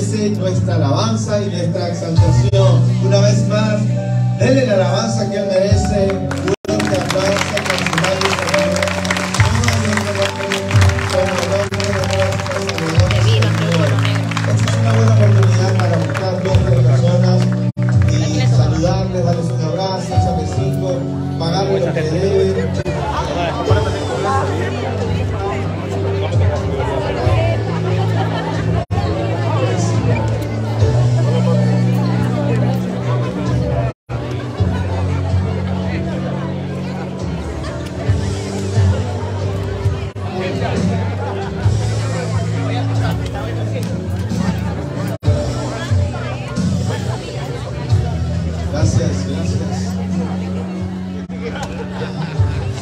merece nuestra alabanza y nuestra exaltación. Una vez más, denle la alabanza que Él merece. Un fuerte aplauso con su madre y esta es una buena oportunidad para buscar dos personas y saludarles, darles un abrazo, echarles 5, pagarles lo que deben.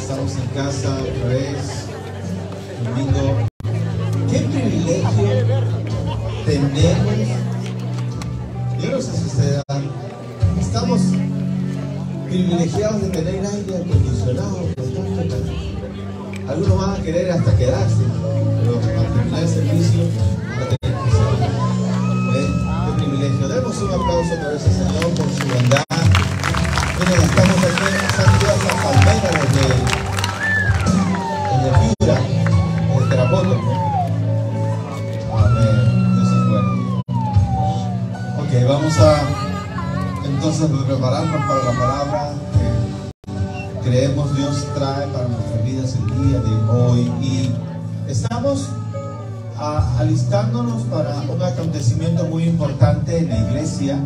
Estamos en casa otra vez, domingo. Qué privilegio tenemos. Yo no sé si ustedes estamos privilegiados de tener aire acondicionado. Algunos van a querer hasta quedarse, pero al terminar el servicio van a tener que salir. Qué privilegio. Demos un aplauso otra vez al Señor por su bondad. Miren, estamos aquí en San Palmera de Piura, de Terapoto. Amén. Eso es bueno. Ok, vamos a entonces prepararnos para la palabra que creemos Dios trae para nuestras vidas el día de hoy. Y estamos alistándonos para un acontecimiento muy importante en la iglesia.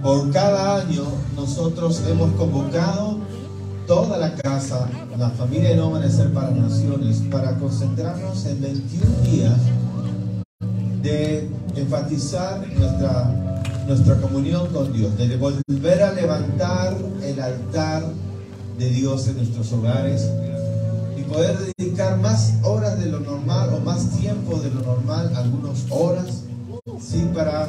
Por cada año nosotros hemos convocado toda la casa, la familia No Amanecer para Naciones, para concentrarnos en 21 días de enfatizar nuestra comunión con Dios, de volver a levantar el altar de Dios en nuestros hogares y poder dedicar más horas de lo normal o más tiempo de lo normal, algunas horas, sí, para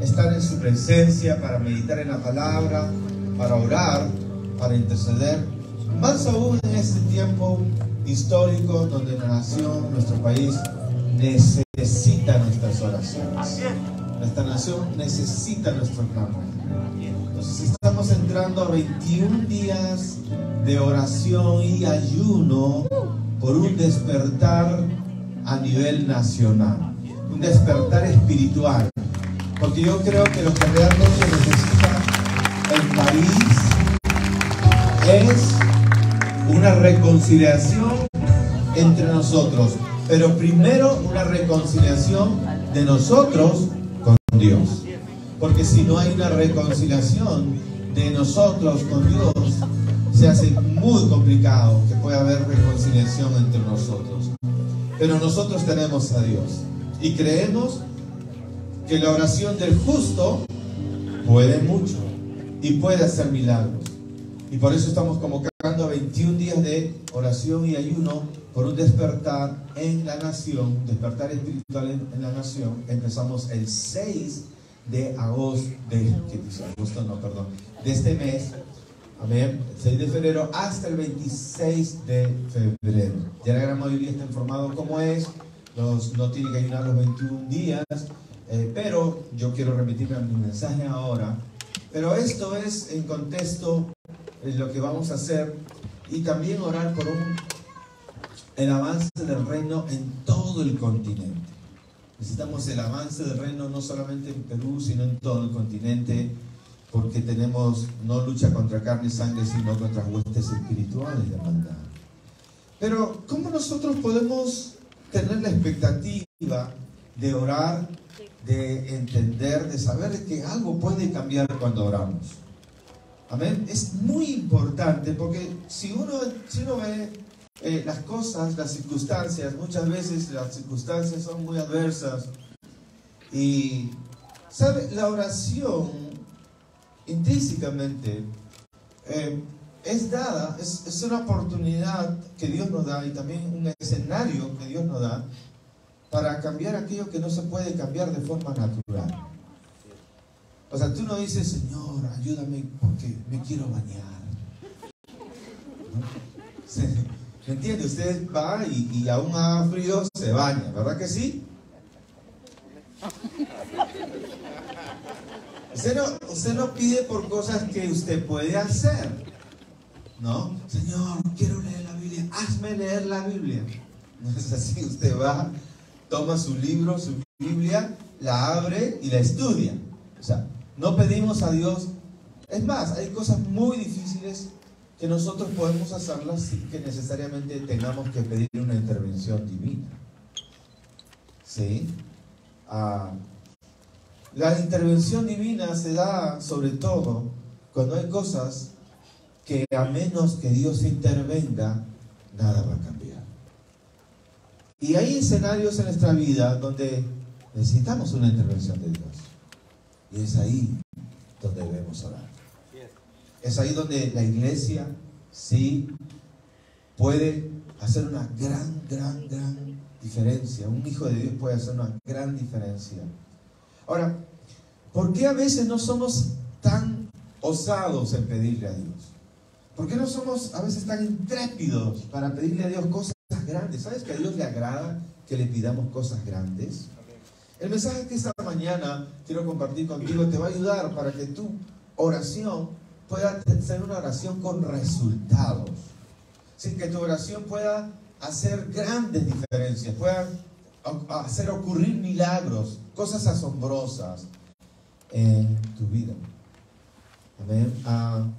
estar en su presencia, para meditar en la palabra, para orar, para interceder, más aún en este tiempo histórico donde la nación, nuestro país, necesita nuestras oraciones. Nuestra nación necesita nuestro clamor. Entonces estamos entrando a 21 días de oración y ayuno por un despertar a nivel nacional, un despertar espiritual. Porque yo creo que lo que realmente necesita el país es una reconciliación entre nosotros. Pero primero una reconciliación de nosotros con Dios. Porque si no hay una reconciliación de nosotros con Dios, se hace muy complicado que pueda haber reconciliación entre nosotros. Pero nosotros tenemos a Dios y creemos que la oración del justo puede mucho y puede hacer milagros. Y por eso estamos convocando 21 días de oración y ayuno por un despertar en la nación, despertar espiritual en la nación. Empezamos el 6 de agosto, de este mes, amén, el 6 de febrero hasta el 26 de febrero. Ya la gran mayoría está informado cómo es, no tiene que ayunar los 21 días. Pero yo quiero remitirme a mi mensaje ahora. Pero esto es en contexto de lo que vamos a hacer y también orar por el avance del reino en todo el continente. Necesitamos el avance del reino no solamente en Perú, sino en todo el continente, porque tenemos no lucha contra carne y sangre, sino contra huestes espirituales de maldad. Pero ¿cómo nosotros podemos tener la expectativa de orar, de entender, de saber que algo puede cambiar cuando oramos? Amén. Es muy importante porque si uno ve las cosas, las circunstancias, muchas veces las circunstancias son muy adversas y, ¿sabe? La oración intrínsecamente es dada, es una oportunidad que Dios nos da y también un escenario que Dios nos da para cambiar aquello que no se puede cambiar de forma natural. O sea, tú no dices, Señor, ayúdame porque me quiero bañar, ¿no? ¿Me entiende? Usted va y aún haga frío se baña, ¿verdad que sí? Usted no pide por cosas que usted puede hacer, ¿no? Señor, quiero leer la Biblia, hazme leer la Biblia. No es así. Usted va, toma su libro, su Biblia, la abre y la estudia. O sea, no pedimos a Dios. Es más, hay cosas muy difíciles que nosotros podemos hacerlas sin que necesariamente tengamos que pedir una intervención divina. ¿Sí? La intervención divina se da sobre todo cuando hay cosas que a menos que Dios intervenga, nada va a cambiar. Y hay escenarios en nuestra vida donde necesitamos una intervención de Dios. Y es ahí donde debemos orar. Es ahí donde la iglesia sí puede hacer una gran diferencia. Un hijo de Dios puede hacer una gran diferencia. Ahora, ¿por qué a veces no somos tan osados en pedirle a Dios? ¿Por qué no somos a veces tan intrépidos para pedirle a Dios cosas grandes? ¿Sabes que a Dios le agrada que le pidamos cosas grandes? El mensaje que esta mañana quiero compartir contigo te va a ayudar para que tu oración pueda ser una oración con resultados. Sin que tu oración pueda hacer grandes diferencias, pueda hacer ocurrir milagros, cosas asombrosas en tu vida. Amén.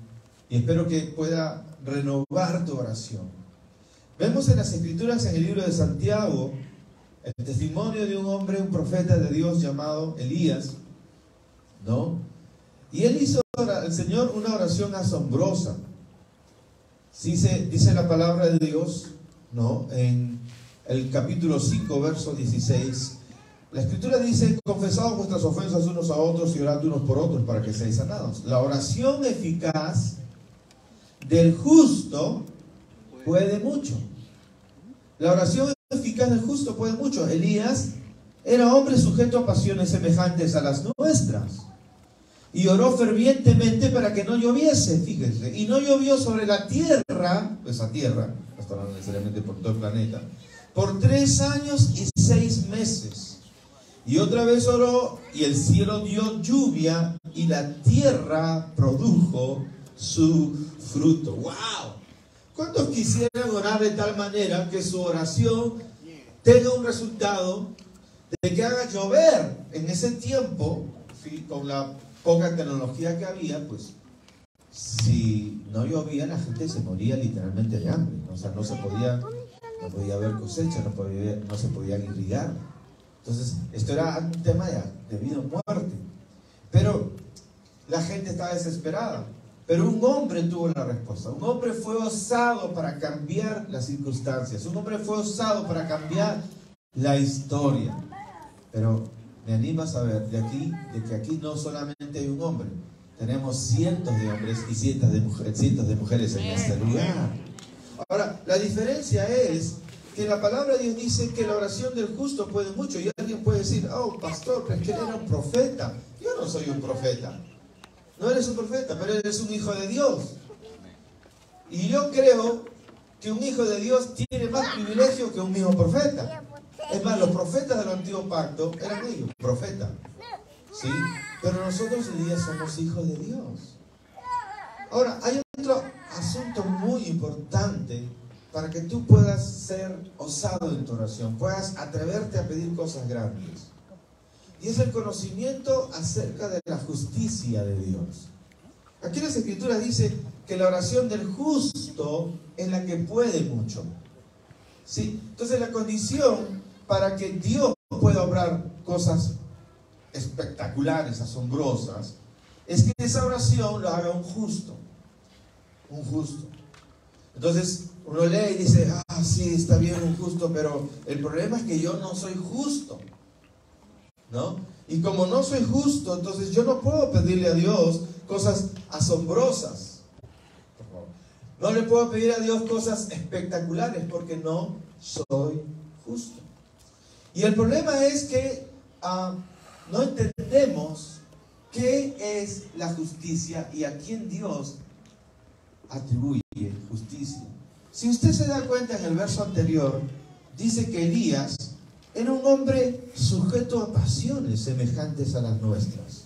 Y espero que pueda renovar tu oración. Vemos en las Escrituras, en el libro de Santiago, el testimonio de un hombre, un profeta de Dios llamado Elías, ¿no? Y él hizo al Señor una oración asombrosa. Dice la palabra de Dios, ¿no? En el capítulo 5, verso 16. La Escritura dice: confesaos vuestras ofensas unos a otros y orad unos por otros para que seáis sanados. La oración eficaz del justo puede mucho. La oración eficaz del justo puede mucho. Elías era hombre sujeto a pasiones semejantes a las nuestras. Y oró fervientemente para que no lloviese, fíjense. Y no llovió sobre la tierra, esa tierra, no está hablando necesariamente por todo el planeta, por 3 años y 6 meses. Y otra vez oró, y el cielo dio lluvia, y la tierra produjo su fruto. ¡Wow! ¿Cuántos quisieran orar de tal manera que su oración tenga un resultado de que haga llover? En ese tiempo, ¿sí? Con la poca tecnología que había, pues si no llovía la gente se moría literalmente de hambre. O sea, no podía haber cosecha, no se podía irrigar. Entonces, esto era un tema de vida o muerte. Pero la gente estaba desesperada. Pero un hombre tuvo la respuesta. Un hombre fue osado para cambiar las circunstancias. Un hombre fue osado para cambiar la historia. Pero me anima a saber de que aquí no solamente hay un hombre. Tenemos cientos de hombres y cientos de mujeres en este lugar. Ahora, la diferencia es que la palabra de Dios dice que la oración del justo puede mucho. Y alguien puede decir: oh, pastor, pero es que él era un profeta. Yo no soy un profeta. No eres un profeta, pero eres un hijo de Dios. Y yo creo que un hijo de Dios tiene más privilegio que un mismo profeta. Es más, los profetas del Antiguo Pacto eran ellos, profetas. ¿Sí? Pero nosotros hoy día somos hijos de Dios. Ahora, hay otro asunto muy importante para que tú puedas ser osado en tu oración, puedas atreverte a pedir cosas grandes. Y es el conocimiento acerca de la justicia de Dios. Aquí en las Escrituras dice que la oración del justo es la que puede mucho. ¿Sí? Entonces la condición para que Dios pueda obrar cosas espectaculares, asombrosas, es que esa oración lo haga un justo. Un justo. Entonces uno lee y dice: ah, sí, está bien, un justo, pero el problema es que yo no soy justo, ¿no? Y como no soy justo, entonces yo no puedo pedirle a Dios cosas asombrosas. No le puedo pedir a Dios cosas espectaculares porque no soy justo. Y el problema es que no entendemos qué es la justicia y a quién Dios atribuye justicia. Si usted se da cuenta, en el verso anterior dice que Elías era un hombre sujeto a pasiones semejantes a las nuestras.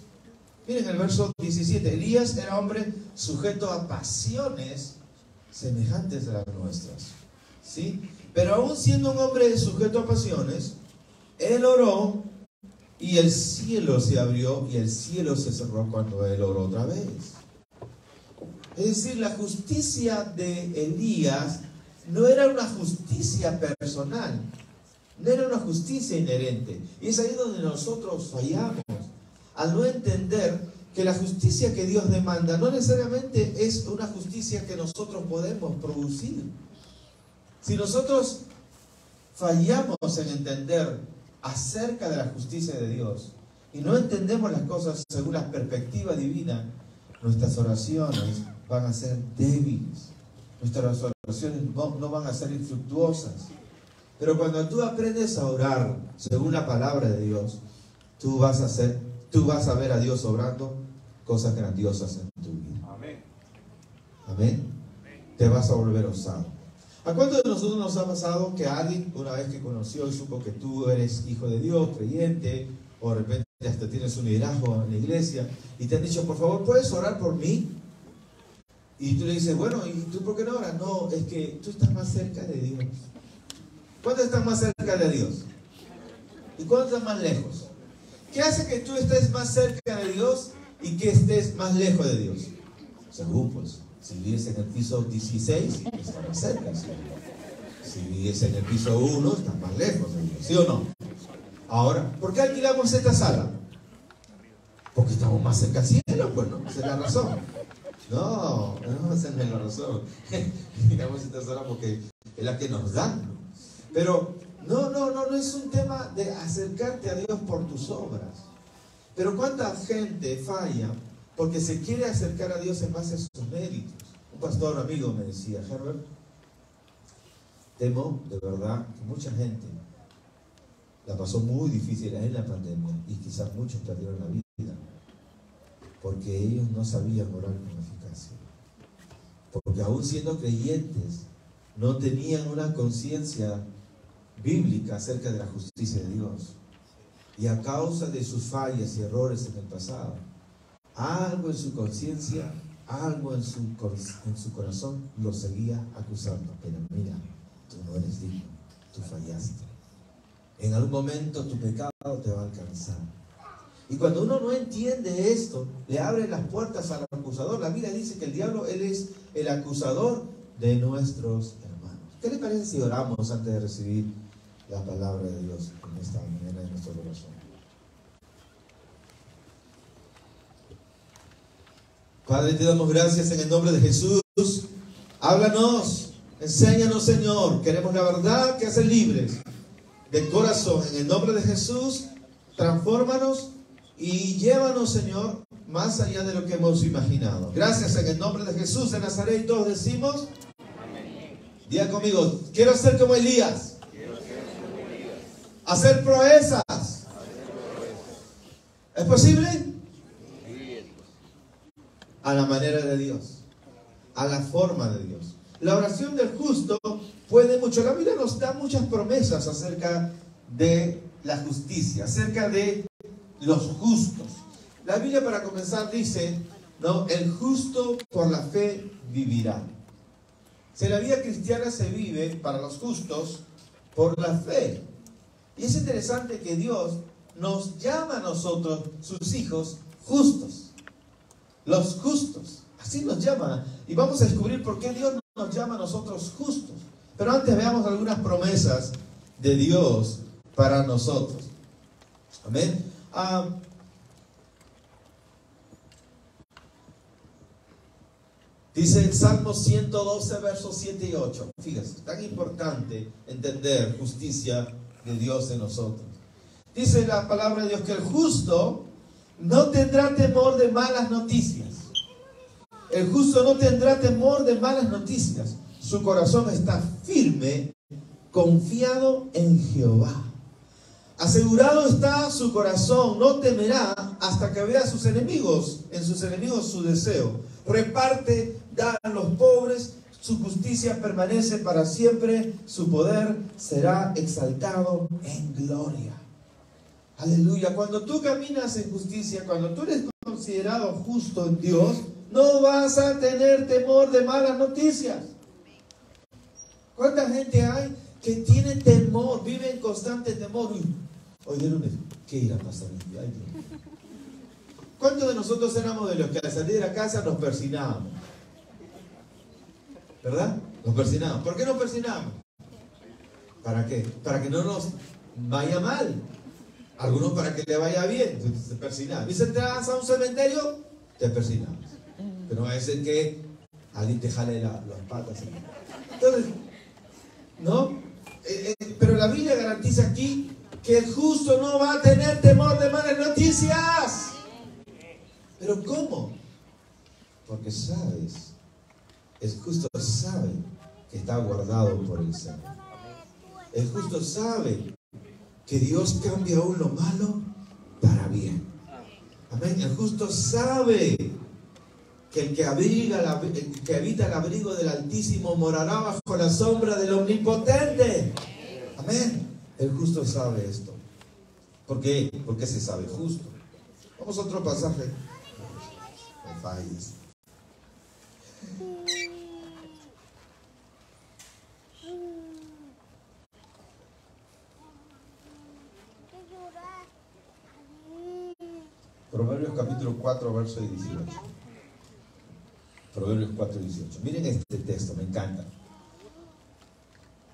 Miren el verso 17. Elías era hombre sujeto a pasiones semejantes a las nuestras, ¿sí? Pero aún siendo un hombre sujeto a pasiones, él oró y el cielo se abrió y el cielo se cerró cuando él oró otra vez. Es decir, la justicia de Elías no era una justicia personal, no era una justicia inherente. Y es ahí donde nosotros fallamos, al no entender que la justicia que Dios demanda no necesariamente es una justicia que nosotros podemos producir. Si nosotros fallamos en entender acerca de la justicia de Dios y no entendemos las cosas según la perspectiva divina, nuestras oraciones van a ser débiles, nuestras oraciones no van a ser infructuosas. Pero cuando tú aprendes a orar según la palabra de Dios, tú vas a ver a Dios obrando cosas grandiosas en tu vida. Amén. Amén. Te vas a volver osado. ¿A cuántos de nosotros nos ha pasado que alguien, una vez que conoció y supo que tú eres hijo de Dios, creyente, o de repente hasta tienes un liderazgo en la iglesia, y te han dicho, por favor, ¿puedes orar por mí? Y tú le dices, bueno, ¿y tú por qué no oras? No, es que tú estás más cerca de Dios. ¿Cuántos están más cerca de Dios? ¿Y cuántos están más lejos? ¿Qué hace que tú estés más cerca de Dios y que estés más lejos de Dios? Según, pues, si vives en el piso 16, estás más cerca. ¿Sí? Si vives en el piso 1, estás más lejos de Dios. ¿Sí o no? Ahora, ¿por qué alquilamos esta sala? Porque estamos más cerca del cielo, pues, ¿no? Esa es la razón. No, esa no es la razón. Alquilamos esta sala porque es la que nos dan, ¿no? Pero no es un tema de acercarte a Dios por tus obras. Pero cuánta gente falla porque se quiere acercar a Dios en base a sus méritos. Un pastor amigo me decía, Herbert, temo de verdad que mucha gente la pasó muy difícil en la pandemia y quizás muchos perdieron la vida porque ellos no sabían orar con eficacia. Porque aún siendo creyentes, no tenían una conciencia bíblica acerca de la justicia de Dios. Y a causa de sus fallas y errores en el pasado, algo en su conciencia, algo en su corazón lo seguía acusando. Pero mira, tú no eres digno, tú fallaste. En algún momento tu pecado te va a alcanzar. Y cuando uno no entiende esto, le abre las puertas al acusador. La Biblia dice que el diablo, él es el acusador de nuestros hermanos. ¿Qué le parece si oramos antes de recibir la palabra de Dios en esta mañana en nuestro corazón? Padre, te damos gracias en el nombre de Jesús. Háblanos, enséñanos, Señor. Queremos la verdad que hace libres de corazón. En el nombre de Jesús, transfórmanos y llévanos, Señor, más allá de lo que hemos imaginado. Gracias en el nombre de Jesús de Nazaret. Y todos decimos, amén. Diga conmigo, quiero ser como Elías. Hacer proezas. ¿Es posible? A la manera de Dios, a la forma de Dios. La oración del justo puede mucho. La Biblia nos da muchas promesas acerca de la justicia, acerca de los justos. La Biblia, para comenzar, dice, ¿no? El justo por la fe vivirá. Si la vida cristiana se vive para los justos por la fe. Y es interesante que Dios nos llama a nosotros, sus hijos, justos. Los justos, así nos llama. Y vamos a descubrir por qué Dios nos llama a nosotros justos. Pero antes veamos algunas promesas de Dios para nosotros. Amén. Dice el Salmo 112, versos 7 y 8. Fíjense, tan importante entender justicia de Dios en nosotros. Dice la palabra de Dios que el justo no tendrá temor de malas noticias. El justo no tendrá temor de malas noticias. Su corazón está firme, confiado en Jehová. Asegurado está su corazón, no temerá hasta que vea a sus enemigos, en sus enemigos su deseo. Reparte, da a los pobres, su justicia permanece para siempre, su poder será exaltado en gloria. Aleluya. Cuando tú caminas en justicia, cuando tú eres considerado justo en Dios, no vas a tener temor de malas noticias. ¿Cuánta gente hay que tiene temor, vive en constante temor? Hoy de lunes, ¿qué irá a pasar el día? Ay, Dios. ¿Cuántos de nosotros éramos de los que al salir de la casa nos persinábamos? ¿Verdad? Nos persinábamos. ¿Por qué nos persinábamos? ¿Para qué? Para que no nos vaya mal. Algunos para que le vaya bien. Entonces se persinaban. Y si entras a un cementerio, te persinabas. Pero va a ser que alguien te jale las patas. Entonces, ¿no? Pero la Biblia garantiza aquí que el justo no va a tener temor de malas noticias. ¿Pero cómo? Porque sabes, el justo sabe que está guardado por el Señor. El justo sabe que Dios cambia aún lo malo para bien. Amén. El justo sabe que el que habita el abrigo del Altísimo morará bajo la sombra del Omnipotente. Amén. El justo sabe esto. ¿Por qué? Porque se sabe justo. Vamos a otro pasaje. No falles. Proverbios capítulo 4, verso 18. Proverbios 4, 18. Miren este texto, me encanta.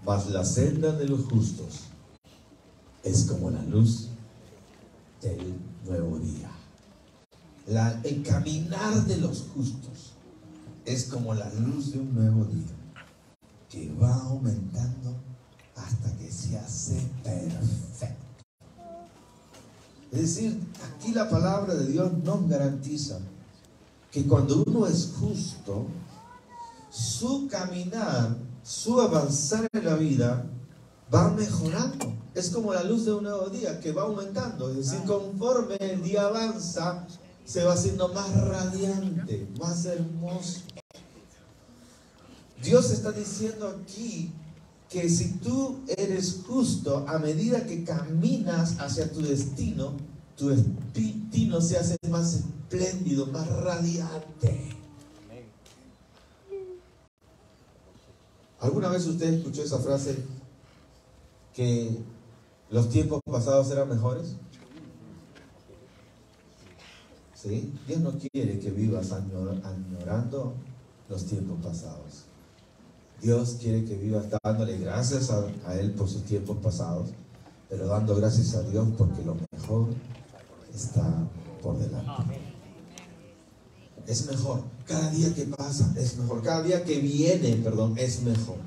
Mas la senda de los justos es como la luz del nuevo día. El caminar de los justos es como la luz de un nuevo día que va aumentando hasta que se hace perfecto. Es decir, aquí la palabra de Dios nos garantiza que cuando uno es justo, su caminar, su avanzar en la vida va mejorando. Es como la luz de un nuevo día que va aumentando. Es decir, conforme el día avanza, se va haciendo más radiante, más hermoso. Dios está diciendo aquí que si tú eres justo, a medida que caminas hacia tu destino se hace más espléndido, más radiante. ¿Alguna vez usted escuchó esa frase que los tiempos pasados eran mejores? ¿Sí? Dios no quiere que vivas añorando los tiempos pasados. Dios quiere que vivas dándole gracias a Él por sus tiempos pasados, pero dando gracias a Dios porque lo mejor está por delante. Es mejor. Cada día que pasa es mejor. Cada día que viene, es mejor.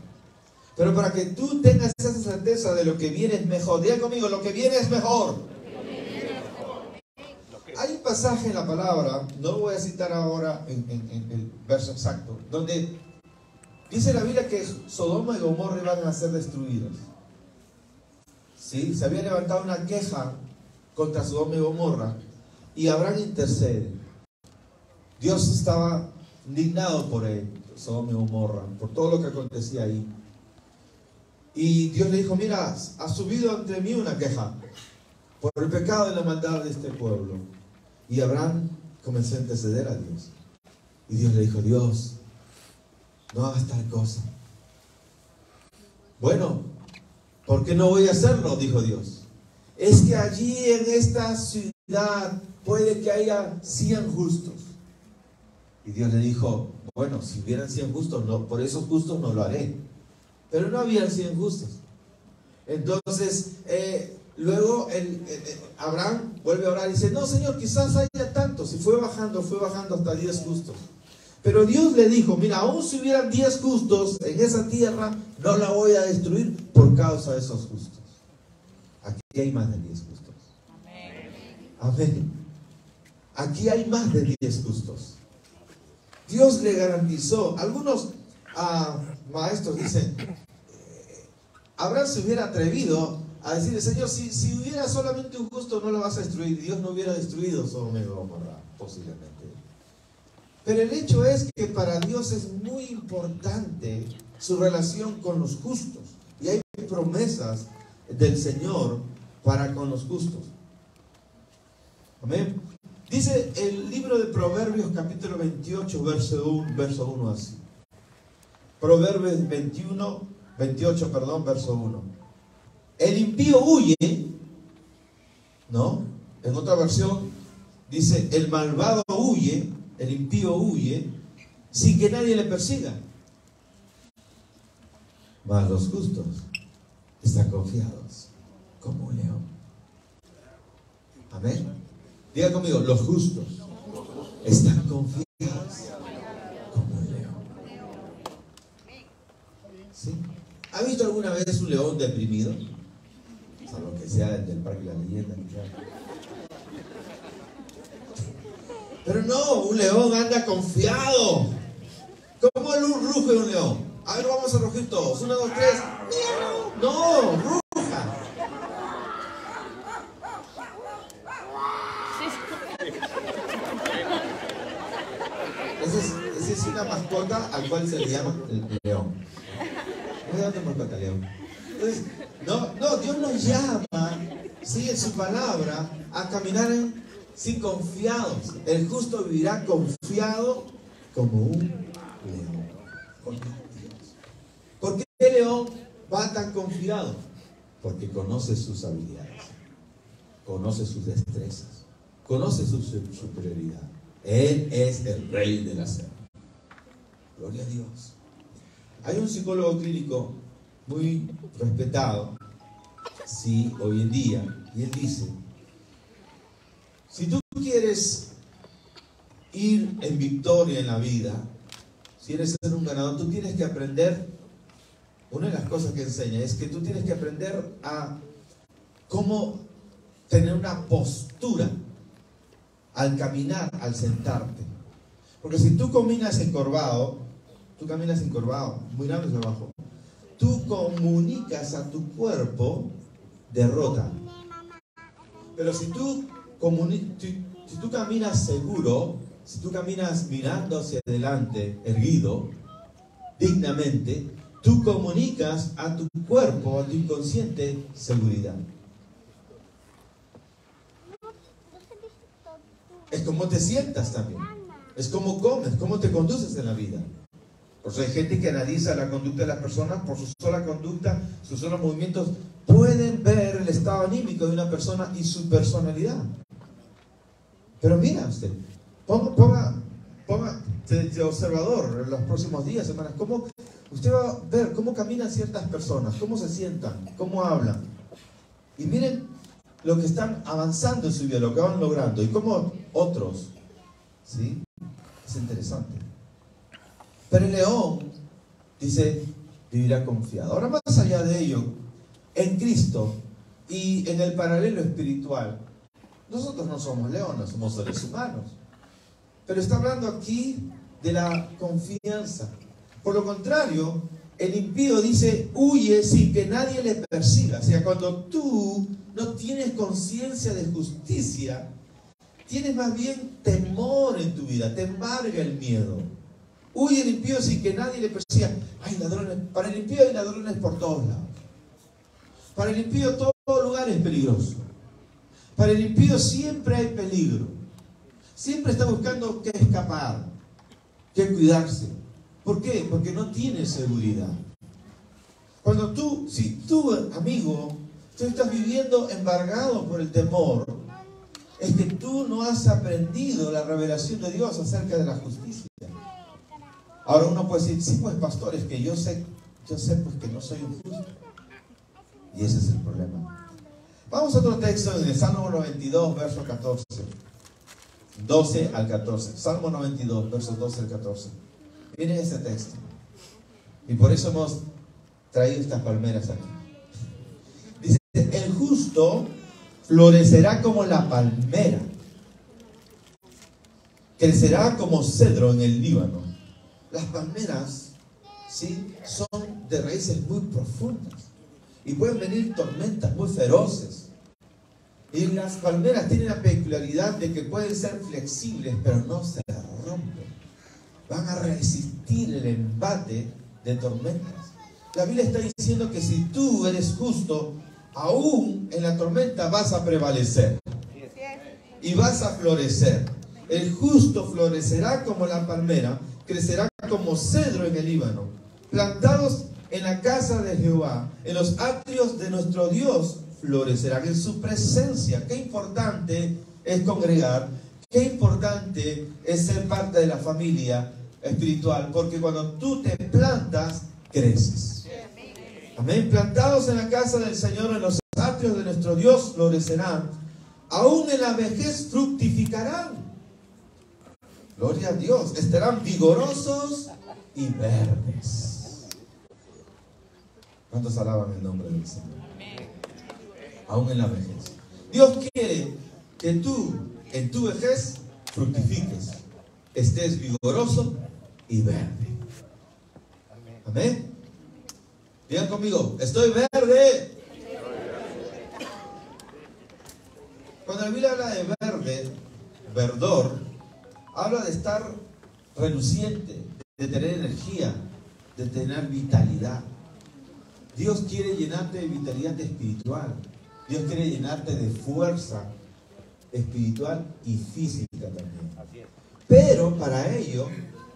Pero para que tú tengas esa certeza de lo que viene es mejor, diga conmigo, lo que viene es mejor. Hay un pasaje en la palabra, no lo voy a citar ahora en el verso exacto, donde dice la Biblia que Sodoma y Gomorra iban a ser destruidas. ¿Sí? Se había levantado una queja contra Sodoma y Gomorra y Abraham intercede. Dios estaba indignado por él, Sodoma y Gomorra, por todo lo que acontecía ahí. Y Dios le dijo, mira, ha subido ante mí una queja por el pecado y la maldad de este pueblo. Y Abraham comenzó a interceder a Dios. Y Dios le dijo, Dios, no hagas tal cosa. Bueno, ¿por qué no voy a hacerlo? Dijo Dios. Es que allí en esta ciudad puede que haya 100 justos. Y Dios le dijo, bueno, si hubieran 100 justos, no, por esos justos no lo haré. Pero no habían 100 justos. Entonces, luego Abraham vuelve a orar y dice, no, Señor, quizás haya tantos. Y fue bajando hasta 10 justos. Pero Dios le dijo, mira, aún si hubieran 10 justos en esa tierra, no la voy a destruir por causa de esos justos. Aquí hay más de 10 justos. Amén. Aquí hay más de 10 justos. Dios le garantizó. Algunos maestros dicen, Abraham se hubiera atrevido a decirle, Señor, si hubiera solamente un justo no lo vas a destruir. Dios no hubiera destruido Sodoma y Gomorra, posiblemente. Pero el hecho es que para Dios es muy importante su relación con los justos. Y hay promesas del Señor para con los justos. Amén. Dice el libro de Proverbios capítulo 28, verso 1 así. Proverbios 28, verso 1. El impío huye, ¿no? En otra versión dice, el malvado huye, el impío huye, sin que nadie le persiga. Mas los justos están confiados como un león. Amén. Diga conmigo, los justos están confiados como un león. ¿Sí? ¿Ha visto alguna vez un león deprimido? Salvo que sea el del Parque de la Leyenda. Pero no, un león anda confiado. ¿Cómo ruge un león? A ver, vamos a rugir todos. 1, 2, 3. No, ruja. Esa es una mascota al cual se le llama el león. No es una mascota, león. Entonces, no, Dios nos llama, sí, en su palabra, a caminar sin confiados. El justo vivirá confiado como un león. ¿Por qué el león va tan confiado? Porque conoce sus habilidades, conoce sus destrezas, conoce su superioridad. Él es el rey de la selva. Gloria a Dios. Hay un psicólogo clínico muy respetado, sí, hoy en día, y él dice, si tú quieres ir en victoria en la vida, si quieres ser un ganador, tú tienes que aprender, una de las cosas que enseña es que tú tienes que aprender a cómo tener una postura al caminar, al sentarte. Porque si tú caminas encorvado, muy grande hacia abajo, tú comunicas a tu cuerpo derrota. Pero si tú caminas seguro, si tú caminas mirando hacia adelante, erguido, dignamente, tú comunicas a tu cuerpo, a tu inconsciente, seguridad. Es como te sientas también. Es como comes, cómo te conduces en la vida. Por eso hay gente que analiza la conducta de las personas por su sola conducta, sus solos movimientos. Pueden ver el estado anímico de una persona y su personalidad. Pero mira usted, ponga de observador en los próximos días, semanas, cómo usted va a ver cómo caminan ciertas personas, cómo se sientan, cómo hablan. Y miren lo que están avanzando en su vida, lo que van logrando, y cómo otros, ¿sí? Es interesante. Pero el león, dice, vivirá confiado. Ahora, más allá de ello, en Cristo y en el paralelo espiritual, nosotros no somos leones, somos seres humanos. Pero está hablando aquí de la confianza. Por lo contrario, el impío dice, huye sin que nadie le persiga. O sea, cuando tú no tienes conciencia de justicia, tienes más bien temor en tu vida, te embarga el miedo. Huye el impío sin que nadie le persiga. Hay ladrones. Para el impío hay ladrones por todos lados. Para el impío todo lugar es peligroso. Para el impío siempre hay peligro. Siempre está buscando qué escapar, qué cuidarse. ¿Por qué? Porque no tiene seguridad. Si tú, amigo, tú estás viviendo embargado por el temor, es que tú no has aprendido la revelación de Dios acerca de la justicia. Ahora uno puede decir, sí, pues pastor, es que yo sé pues que no soy un justo. Y ese es el problema. Vamos a otro texto en el Salmo 92, verso 14. 12 al 14. Salmo 92, versos 12 al 14. Miren ese texto. Y por eso hemos traído estas palmeras aquí. Dice, el justo florecerá como la palmera, crecerá como cedro en el Líbano. Las palmeras, ¿sí?, son de raíces muy profundas y pueden venir tormentas muy feroces. Y las palmeras tienen la peculiaridad de que pueden ser flexibles, pero no se rompen. Van a resistir el embate de tormentas. La Biblia está diciendo que si tú eres justo, aún en la tormenta vas a prevalecer. y vas a florecer. El justo florecerá como la palmera, crecerá como cedro en el Líbano. Plantados en la casa de Jehová, en los atrios de nuestro Dios, florecerán en su presencia. Qué importante es congregar, qué importante es ser parte de la familia espiritual, porque cuando tú te plantas, creces. Amén. Plantados en la casa del Señor, en los atrios de nuestro Dios, florecerán. Aún en la vejez fructificarán. Gloria a Dios. Estarán vigorosos y verdes. ¿Cuántos alaban el nombre del Señor? Aún en la vejez. Dios quiere que tú, en tu vejez, fructifiques, estés vigoroso y verde. Amén. Digan conmigo, estoy verde. Cuando la Biblia habla de verde, verdor, habla de estar reluciente, de tener energía, de tener vitalidad. Dios quiere llenarte de vitalidad espiritual. Dios quiere llenarte de fuerza espiritual y física también. Pero para ello,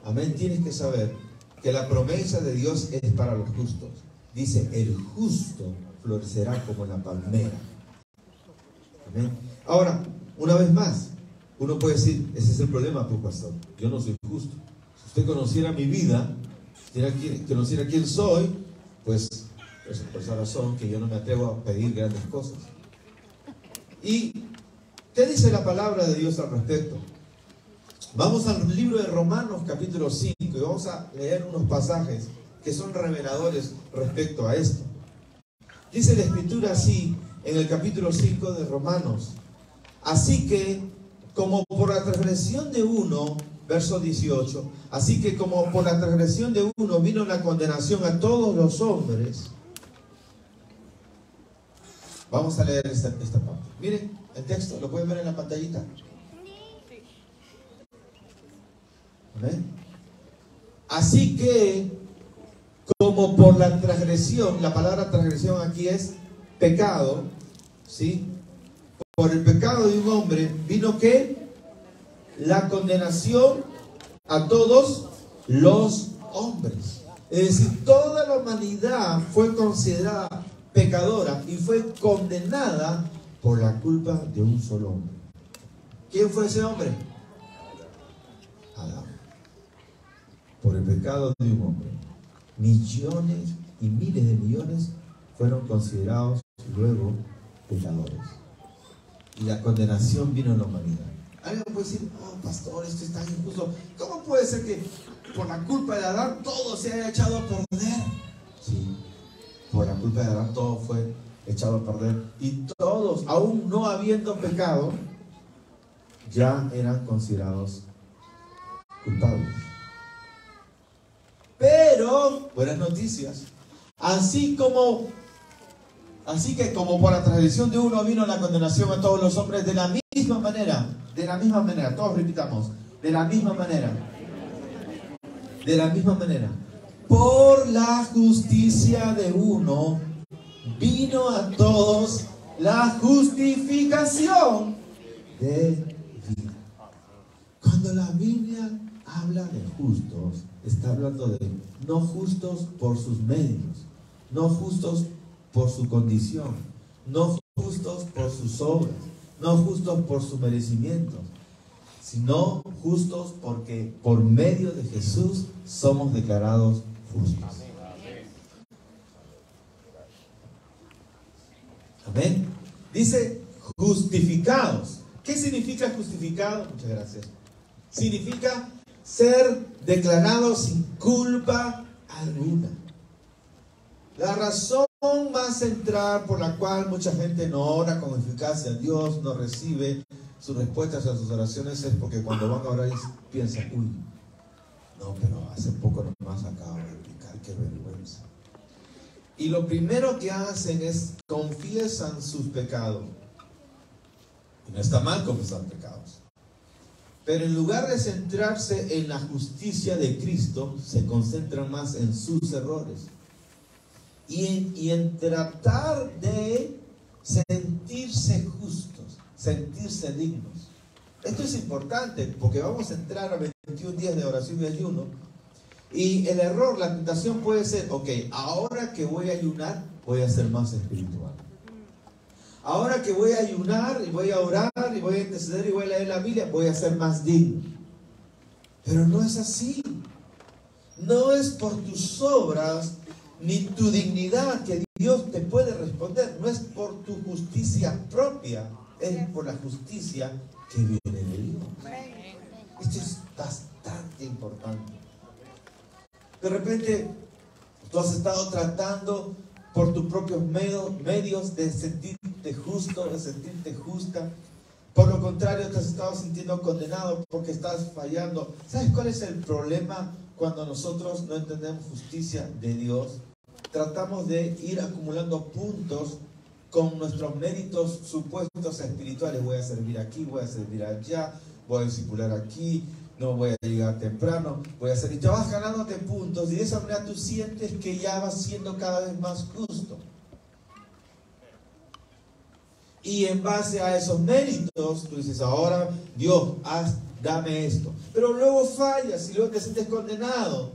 amén, tienes que saber que la promesa de Dios es para los justos. Dice, el justo florecerá como la palmera. Amén. Ahora, una vez más, uno puede decir, ese es el problema, pues, pastor, yo no soy justo. Si usted conociera mi vida, conociera quién soy, pues es por esa razón que yo no me atrevo a pedir grandes cosas. ¿Y qué dice la palabra de Dios al respecto? Vamos al libro de Romanos capítulo 5 y vamos a leer unos pasajes que son reveladores respecto a esto. Dice la Escritura así en el capítulo 5 de Romanos: así que como por la transgresión de uno, verso 18, así que como por la transgresión de uno vino la condenación a todos los hombres. Vamos a leer esta parte. Miren el texto, lo pueden ver en la pantallita. ¿Amén? Así que como por la transgresión, la palabra transgresión aquí es pecado, ¿sí? Por el pecado de un hombre vino ¿qué? La condenación a todos los hombres. Es decir, toda la humanidad fue considerada pecadora y fue condenada por la culpa de un solo hombre. ¿Quién fue ese hombre? Adán. Por el pecado de un hombre, millones y miles de millones fueron considerados luego pecadores. Y la condenación vino en la humanidad. Alguien puede decir, oh pastor, esto es tan injusto. ¿Cómo puede ser que por la culpa de Adán todo se haya echado a perder? Sí, por la culpa de Adán todo fue echado a perder. Y todos, aún no habiendo pecado, ya eran considerados culpables. Pero, buenas noticias, así que como por la transgresión de uno vino la condenación a todos los hombres, de la misma manera, todos repitamos, de la misma manera, por la justicia de uno vino a todos la justificación de vida. Cuando la Biblia habla de justos, está hablando de no justos por sus medios, no justos por su condición, no justos por sus obras, no justos por sus merecimientos, sino justos porque por medio de Jesús somos declarados justos. Amén. Dice justificados. ¿Qué significa justificado? Muchas gracias. Significa ser declarado sin culpa alguna. La razón más central por la cual mucha gente no ora con eficacia a Dios, no recibe sus respuestas a sus oraciones, es porque cuando van a orar piensan, uy, no, pero hace poco nomás acabo de pecar, qué vergüenza. Y lo primero que hacen es confiesan sus pecados. Y no está mal confesar pecados. Pero en lugar de centrarse en la justicia de Cristo, se concentran más en sus errores. Y en tratar de sentirse justos, sentirse dignos. Esto es importante porque vamos a entrar a 21 días de oración y ayuno. Y el error, la tentación puede ser, ok, ahora que voy a ayunar, voy a ser más espiritual. Ahora que voy a ayunar y voy a orar y voy a interceder y voy a leer la Biblia, voy a ser más digno. Pero no es así. No es por tus obras ni tu dignidad que Dios te puede responder. No es por tu justicia propia, es por la justicia que viene de Dios. Esto es bastante importante. De repente, tú has estado tratando por tus propios medios de sentirte justo, de sentirte justa. Por lo contrario, te has estado sintiendo condenado porque estás fallando. ¿Sabes cuál es el problema cuando nosotros no entendemos justicia de Dios? Tratamos de ir acumulando puntos con nuestros méritos supuestos espirituales. Voy a servir aquí, voy a servir allá, voy a discipular aquí, no voy a llegar temprano, voy a hacer... Y te vas ganándote puntos y de esa manera tú sientes que ya vas siendo cada vez más justo. Y en base a esos méritos, tú dices, ahora Dios, dame esto. Pero luego fallas y luego te sientes condenado.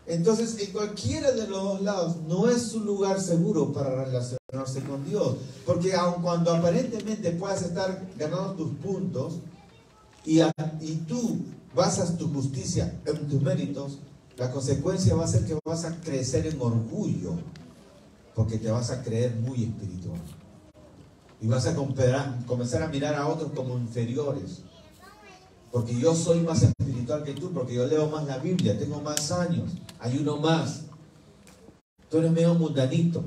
Entonces, en cualquiera de los dos lados, no es un lugar seguro para relacionarse con Dios. Porque aun cuando aparentemente puedas estar ganando tus puntos, y tú basas tu justicia en tus méritos, la consecuencia va a ser que vas a crecer en orgullo, porque te vas a creer muy espiritual. Y vas a comenzar a mirar a otros como inferiores. Porque yo soy más espiritual que tú, porque yo leo más la Biblia, tengo más años, ayuno más. Tú eres medio mundanito,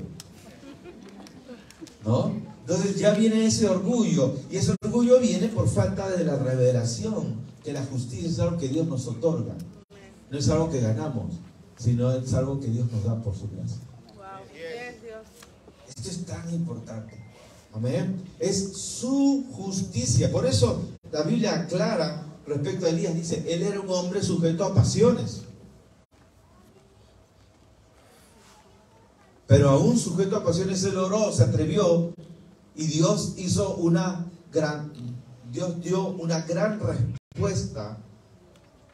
¿no? Entonces ya viene ese orgullo, y ese orgullo viene por falta de la revelación, que la justicia es algo que Dios nos otorga. No es algo que ganamos, sino es algo que Dios nos da por su gracia. Esto es tan importante. Amén. Es su justicia. Por eso la Biblia aclara respecto a Elías, dice, él era un hombre sujeto a pasiones. Pero aún sujeto a pasiones, él oró, se atrevió, y Dios dio una gran respuesta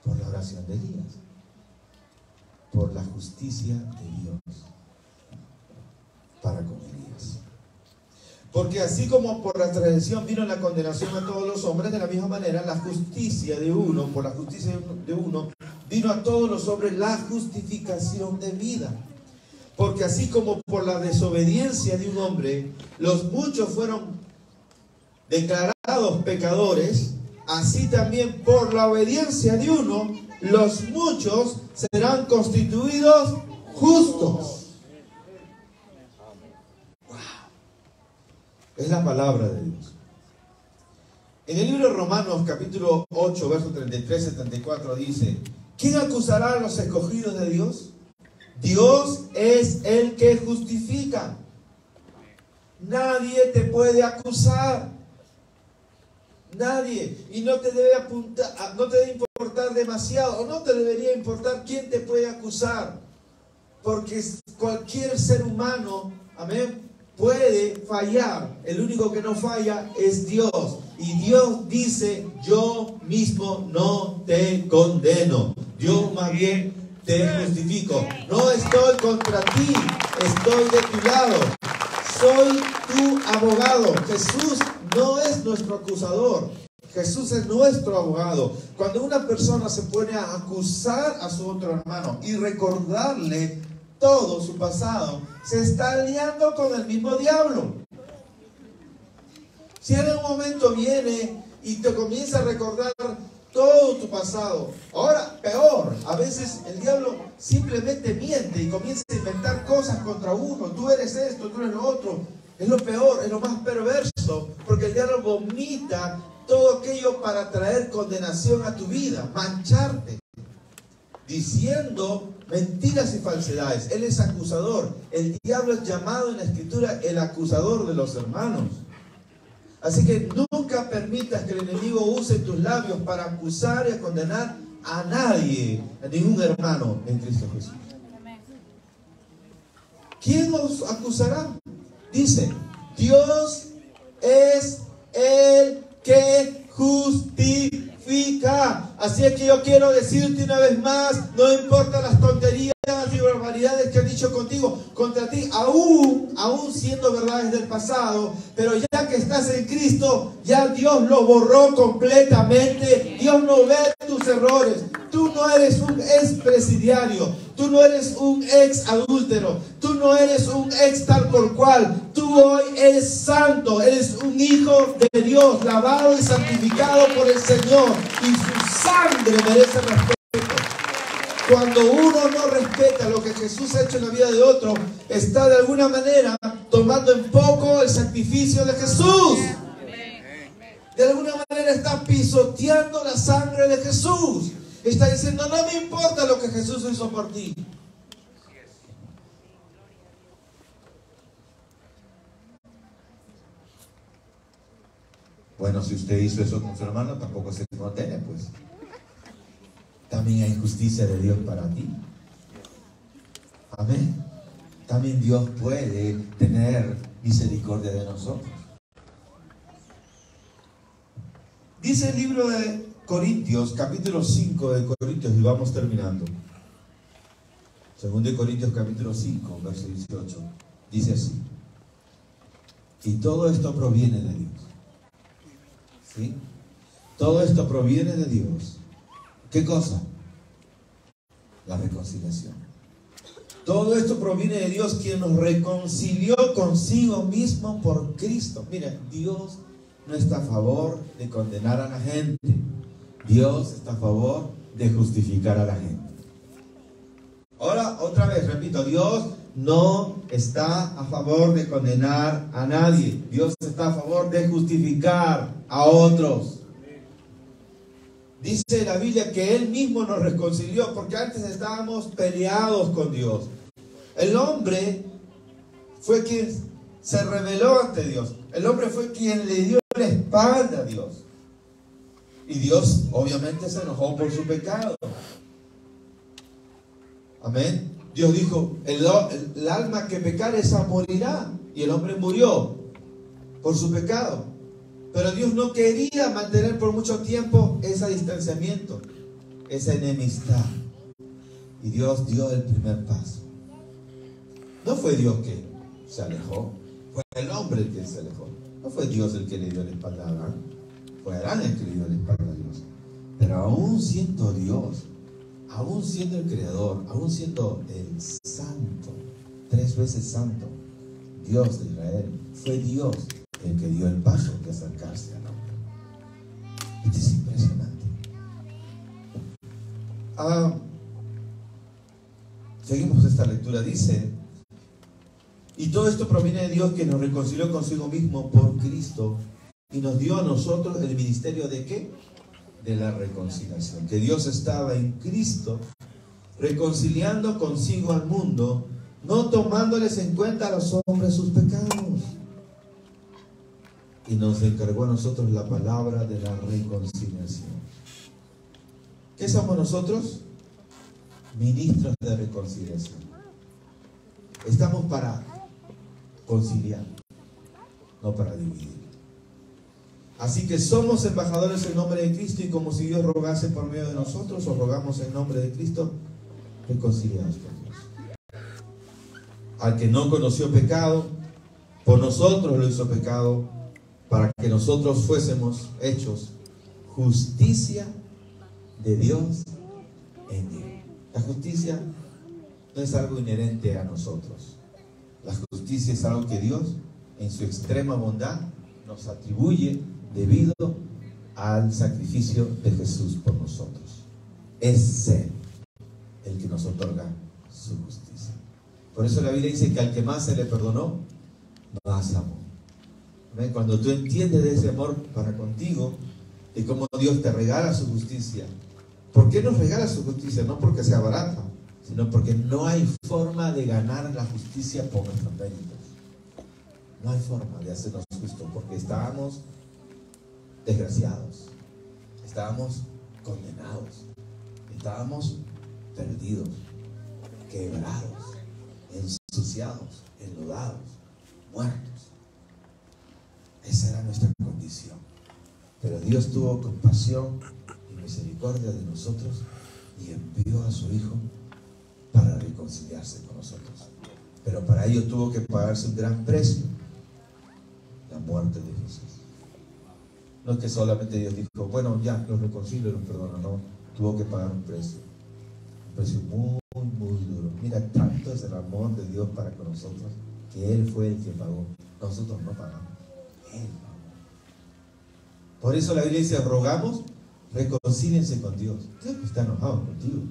por la oración de Elías, por la justicia de Dios para con Elías. Porque así como por la transgresión vino la condenación a todos los hombres, de la misma manera la justicia de uno, por la justicia de uno, vino a todos los hombres la justificación de vida. Porque así como por la desobediencia de un hombre, los muchos fueron declarados pecadores, así también por la obediencia de uno, los muchos serán constituidos justos. Es la palabra de Dios. En el libro de Romanos, capítulo 8, versos 33-74, dice: ¿quién acusará a los escogidos de Dios? Dios es el que justifica. Nadie te puede acusar. Nadie. Y no te debe no te debe importar demasiado, o no te debería importar quién te puede acusar. Porque cualquier ser humano, amén, puede fallar. El único que no falla es Dios. Y Dios dice: yo mismo no te condeno, yo más bien te justifico. No estoy contra ti, estoy de tu lado. Soy tu abogado. Jesús no es nuestro acusador, Jesús es nuestro abogado. Cuando una persona se pone a acusar a su otro hermano y recordarle todo su pasado, se está aliando con el mismo diablo. Si en un momento viene y te comienza a recordar todo tu pasado, ahora peor, a veces el diablo simplemente miente y comienza a inventar cosas contra uno. Tú eres esto, tú eres lo otro. Es lo peor, es lo más perverso, porque el diablo vomita todo aquello para traer condenación a tu vida, mancharte, diciendo mentiras y falsedades. Él es acusador. El diablo es llamado en la Escritura el acusador de los hermanos. Así que nunca permitas que el enemigo use tus labios para acusar y a condenar a nadie, a ningún hermano en Cristo Jesús. ¿Quién os acusará? Dice: Dios es el que justifica. Así es que yo quiero decirte una vez más, no importa las tonterías y barbaridades que han dicho contigo, contra ti, aún siendo verdades del pasado, pero ya que estás en Cristo, ya Dios lo borró completamente. Dios no ve tus errores. Tú no eres un ex presidiario, tú no eres un ex adúltero, tú no eres un ex tal por cual. Tú hoy eres santo, eres un hijo de Dios, lavado y santificado por el Señor, y su sangre merece respeto. Cuando uno no respeta lo que Jesús ha hecho en la vida de otro, está de alguna manera tomando en poco el sacrificio de Jesús. De alguna manera está pisoteando la sangre de Jesús. Está diciendo, no me importa lo que Jesús hizo por ti. Bueno, si usted hizo eso con su hermano, tampoco se condene, pues. También hay justicia de Dios para ti. Amén. También Dios puede tener misericordia de nosotros. Dice el libro de Corintios, capítulo 5 de Corintios, y vamos terminando. 2 Corintios capítulo 5, verso 18. Dice así: y todo esto proviene de Dios. ¿Sí? Todo esto proviene de Dios. ¿Qué cosa? La reconciliación. Todo esto proviene de Dios, quien nos reconcilió consigo mismo por Cristo. Mira, Dios no está a favor de condenar a la gente. Dios está a favor de justificar a la gente. Ahora, otra vez, repito, Dios no está a favor de condenar a nadie. Dios está a favor de justificar a otros. Dice la Biblia que Él mismo nos reconcilió, porque antes estábamos peleados con Dios. El hombre fue quien se rebeló ante Dios. El hombre fue quien le dio la espalda a Dios. Y Dios obviamente se enojó por su pecado. Amén. Dios dijo, el alma que pecare esa morirá. Y el hombre murió por su pecado. Pero Dios no quería mantener por mucho tiempo ese distanciamiento, esa enemistad. Y Dios dio el primer paso. No fue Dios que se alejó, fue el hombre el que se alejó. No fue Dios el que le dio la espalda a Adán, fue Adán el que le dio la espalda a Dios. Pero aún siendo Dios, aún siendo el Creador, aún siendo el Santo, 3 veces Santo, Dios de Israel, fue Dios el que dio el paso de acercarse al hombre. Esto es impresionante. Seguimos esta lectura. Dice: y todo esto proviene de Dios, que nos reconcilió consigo mismo por Cristo y nos dio a nosotros el ministerio de ¿qué? De la reconciliación. Que Dios estaba en Cristo reconciliando consigo al mundo, no tomándoles en cuenta a los hombres sus pecados. Y nos encargó a nosotros la palabra de la reconciliación. ¿Qué somos nosotros? Ministros de reconciliación. Estamos para conciliar, no para dividir. Así que somos embajadores en nombre de Cristo, y como si Dios rogase por medio de nosotros, os rogamos en nombre de Cristo, reconciliados con Dios. Al que no conoció pecado, por nosotros lo hizo pecado, para que nosotros fuésemos hechos justicia de Dios en Él. La justicia no es algo inherente a nosotros. La justicia es algo que Dios, en su extrema bondad, nos atribuye debido al sacrificio de Jesús por nosotros. Es Él el que nos otorga su justicia. Por eso la Biblia dice que al que más se le perdonó, más amó. Cuando tú entiendes de ese amor para contigo, y cómo Dios te regala su justicia. ¿Por qué nos regala su justicia? No porque sea barata, sino porque no hay forma de ganar la justicia por nuestros méritos. No hay forma de hacernos justos, porque estábamos desgraciados, estábamos condenados, estábamos perdidos, quebrados, ensuciados, enlodados, muertos. Esa era nuestra condición. Pero Dios tuvo compasión y misericordia de nosotros y envió a su Hijo para reconciliarse con nosotros. Pero para ello tuvo que pagarse un gran precio, la muerte de Jesús. No es que solamente Dios dijo, bueno, ya, los reconcilio y los perdono. No, tuvo que pagar un precio muy, muy duro. Mira, tanto es el amor de Dios para con nosotros, que Él fue el que pagó. Nosotros no pagamos, Él pagó. Por eso la Biblia dice, rogamos, reconcíliense con Dios. Dios está enojado contigo.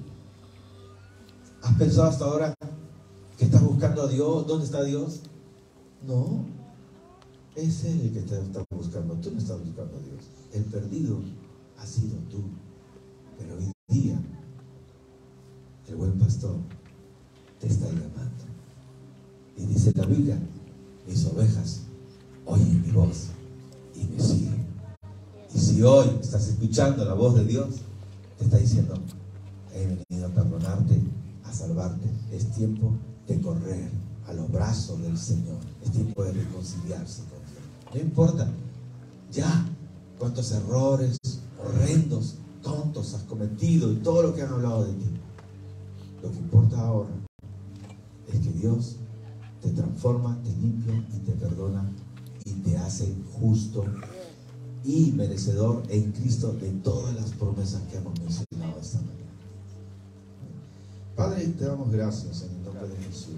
¿Has pensado hasta ahora que estás buscando a Dios? ¿Dónde está Dios? No, es Él el que te está buscando. Tú no estás buscando a Dios. El perdido ha sido tú. Pero hoy día el buen pastor te está llamando. Y dice la Biblia, mis ovejas oyen mi voz y me siguen. Y si hoy estás escuchando la voz de Dios, te está diciendo, he venido a perdonarte, a salvarte. Es tiempo de correr a los brazos del Señor. Es tiempo de reconciliarse con Dios. No importa ya cuántos errores horrendos, tontos has cometido y todo lo que han hablado de ti. Lo que importa ahora es que Dios te transforma, te limpia y te perdona y te hace justo y merecedor en Cristo de todas las promesas que hemos mencionado esta mañana. Padre, te damos gracias en el nombre de Jesús.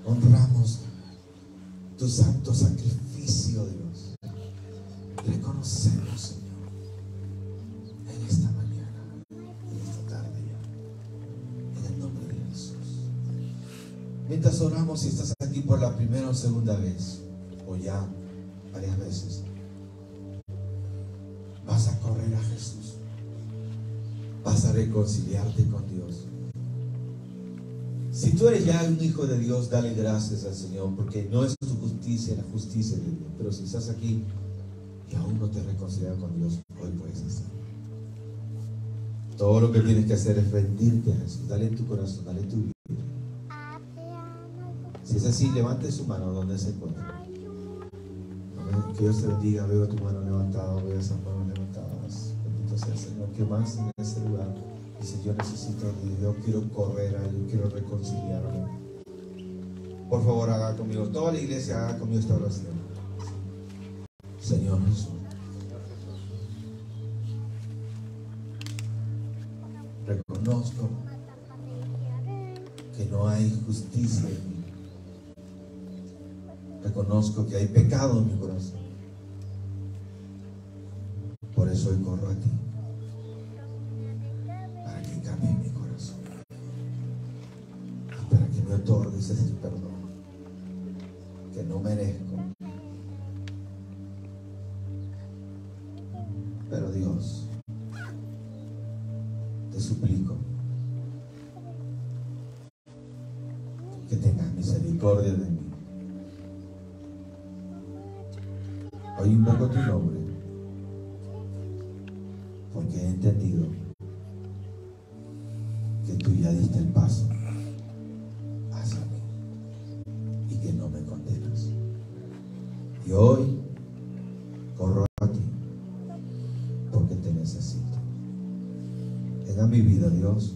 Honramos tu santo sacrificio, Dios. Reconocemos, Señor, en esta mañana, en esta tarde ya, en el nombre de Jesús. Mientras oramos, si estás aquí por la primera o segunda vez, o ya varias veces, vas a correr a Jesús, vas a reconciliarte con Dios. Si tú eres ya un hijo de Dios, dale gracias al Señor, porque no es tu justicia, la justicia de Dios. Pero si estás aquí y aún no te has reconciliado con Dios, hoy puedes estar. Todo lo que tienes que hacer es rendirte a Jesús. Dale tu corazón, dale tu vida. Si es así, levante su mano donde se encuentra. Amén. Que Dios te bendiga. Veo tu mano levantada, veo esas manos levantadas. Bendito sea el Señor. ¿Qué más en ese lugar? Dice, yo necesito, yo quiero correr a Él, yo quiero reconciliarme. Por favor, haga conmigo, toda la iglesia haga conmigo esta oración. Señor Jesús, reconozco que no hay justicia en mí. Reconozco que hay pecado en mi corazón. Por eso hoy corro a ti, para que cambie mi corazón y para que me otorgues ese perdón que no merezco. Pero Dios, te suplico que tengas misericordia de mí. Hoy invoco tu nombre porque he entendido que tú ya diste el paso hacia mí y que no me condenas. Y hoy corro a ti porque te necesito. Ven a mi vida, Dios.